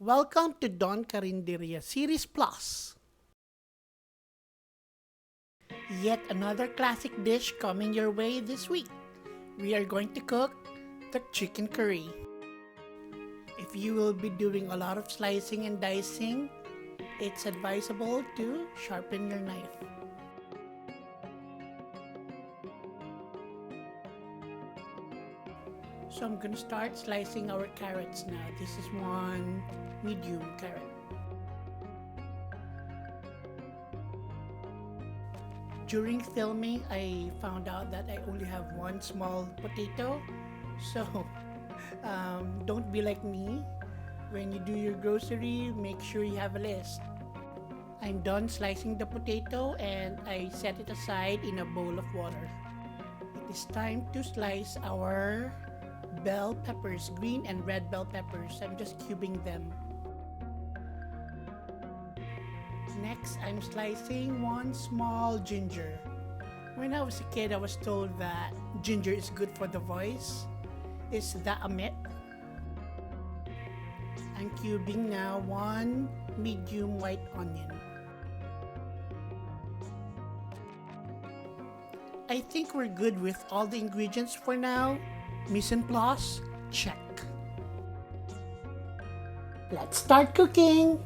Welcome to Don Carinderia Series Plus. Yet another classic dish coming your way this week. We are going to cook the chicken curry. If you will be doing a lot of slicing and dicing, it's advisable to sharpen your knife. So I'm gonna start slicing our carrots now. This is one medium carrot. During filming, I found out that I only have one small potato. So don't be like me. When you do your grocery, make sure you have a list. I'm done slicing the potato and I set it aside in a bowl of water. It is time to slice our bell peppers, green and red bell peppers. I'm just cubing them. Next, I'm slicing one small ginger. When I was a kid, I was told that ginger is good for the voice. Is that a myth? I'm cubing now one medium white onion. I think we're good with all the ingredients for now. Mise en place, check. Let's start cooking!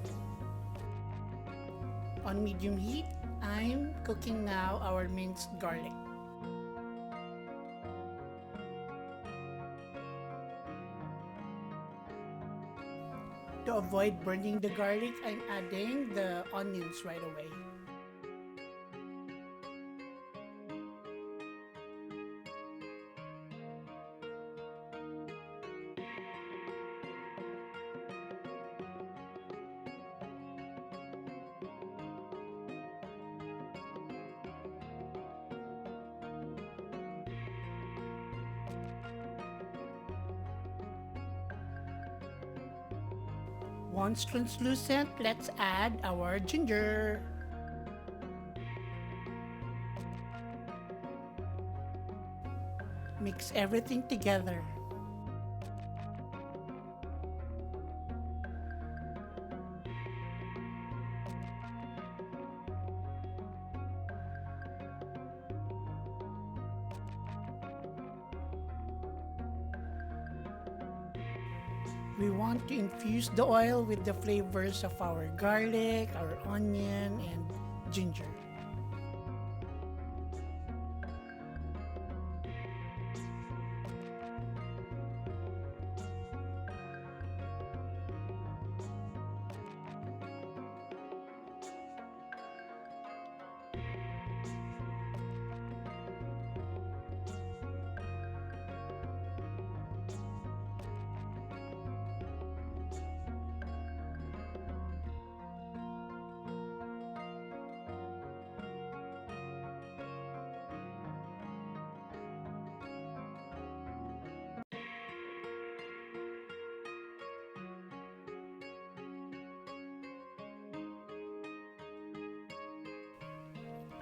On medium heat, I'm cooking now our minced garlic. To avoid burning the garlic, I'm adding the onions right away. Once translucent, let's add our ginger. Mix everything together. We want to infuse the oil with the flavors of our garlic, our onion, and ginger.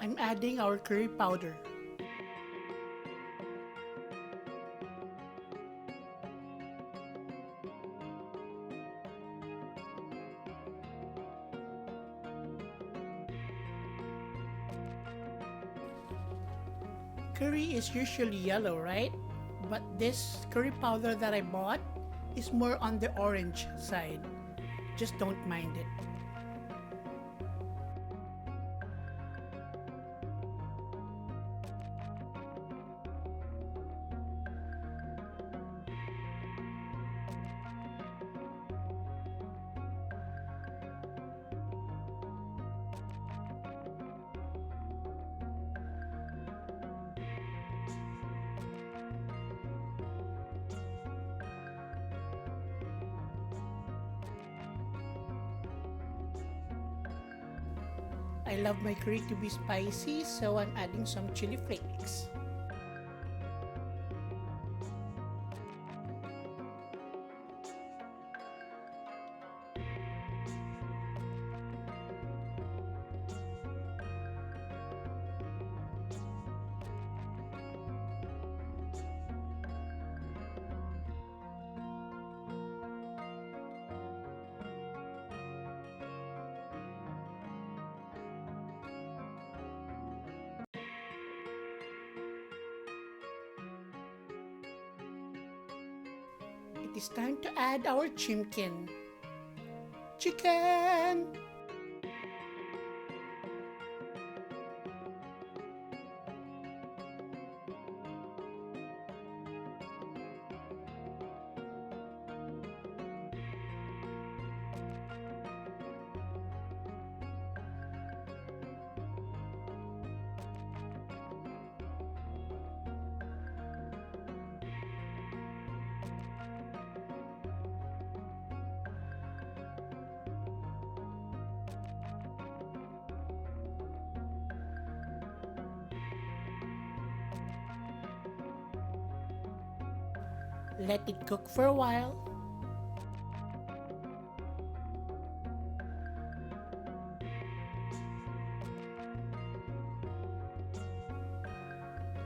I'm adding our curry powder. Curry is usually yellow, right? But this curry powder that I bought is more on the orange side. Just don't mind it. I love my curry to be spicy, so I'm adding some chili flakes. it is time to add our chimkin. Chicken! Let it cook for a while.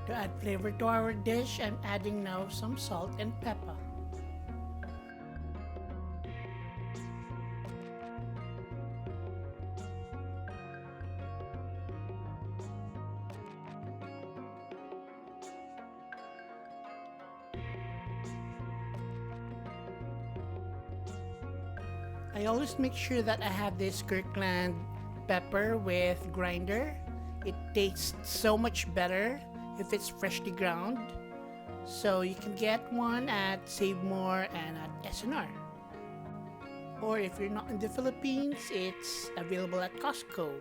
To add flavor to our dish, I'm adding now some salt and pepper. I always make sure that I have this Kirkland pepper with grinder. It tastes so much better if it's freshly ground. So you can get one at Save More and at SNR. Or if you're not in the Philippines, it's available at Costco.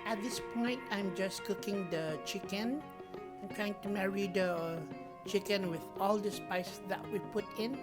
At this point, I'm just cooking the chicken. I'm trying to marry the chicken with all the spices that we put in.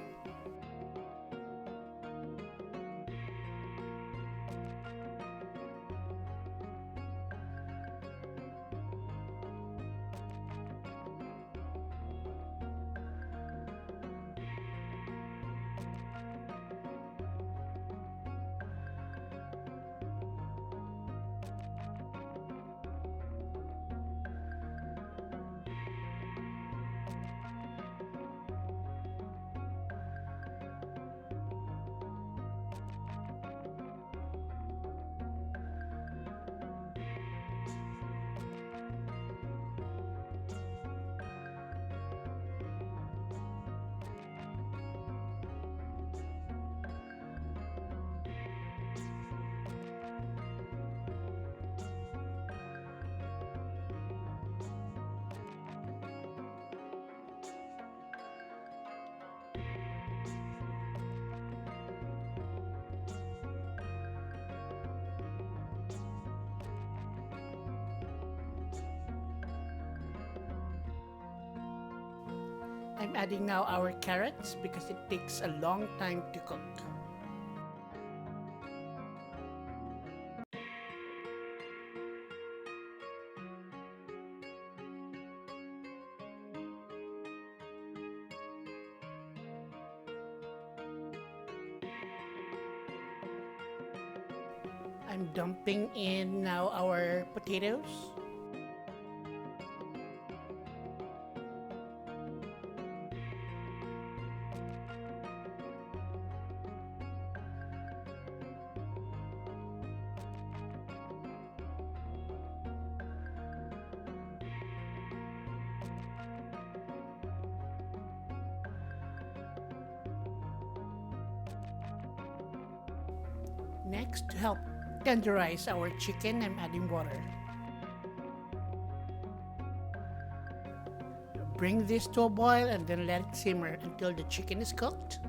I'm adding now our carrots because it takes a long time to cook. I'm dumping in now our potatoes. Next, to help tenderize our chicken, I'm adding water. Bring this to a boil and then let it simmer until the chicken is cooked.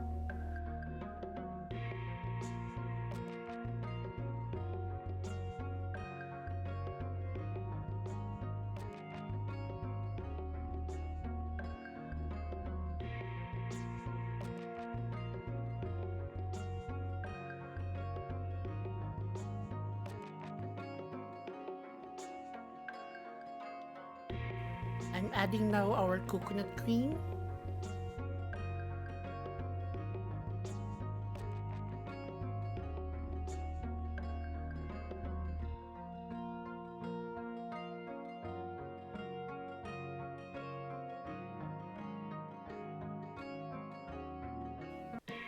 I'm adding now our coconut cream.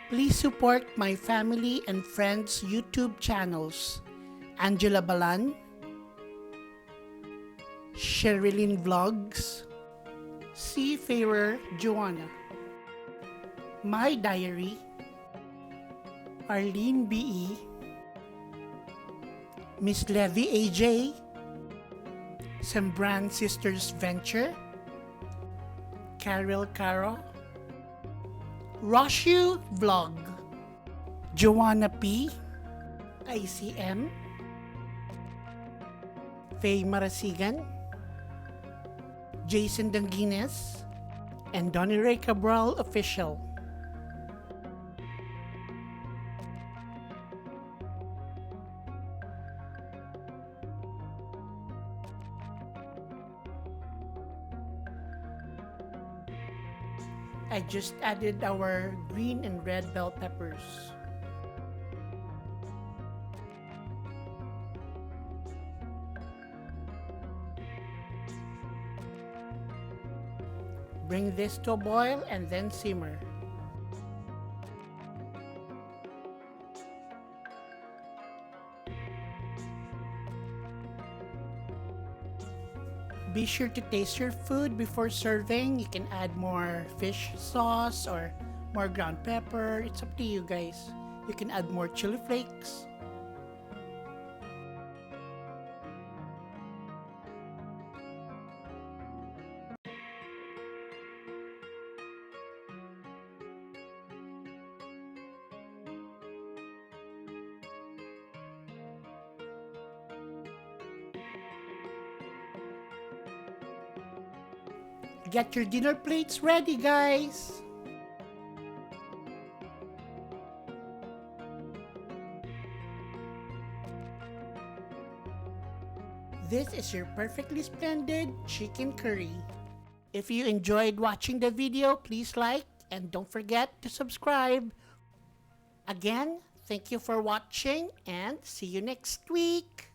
Please support my family and friends' YouTube channels: Angela Balan, Sherilyn Vlogs, Seafarer Joanna, My Diary, Arlene B.E., Miss Levy AJ, Sembran Sisters Venture, Carol Caro, Roshu Vlog, Joanna P, ICM, Faye Marasigan, Jason Danguines, and Donnie Ray Cabral Official. I just added our green and red bell peppers. Bring this to a boil and then simmer. Be sure to taste your food before serving. You can add more fish sauce or more ground pepper. It's up to you guys. You can add more chili flakes. Get your dinner plates ready, guys! This is your perfectly splendid chicken curry. If you enjoyed watching the video, please like and don't forget to subscribe. Again, thank you for watching and see you next week.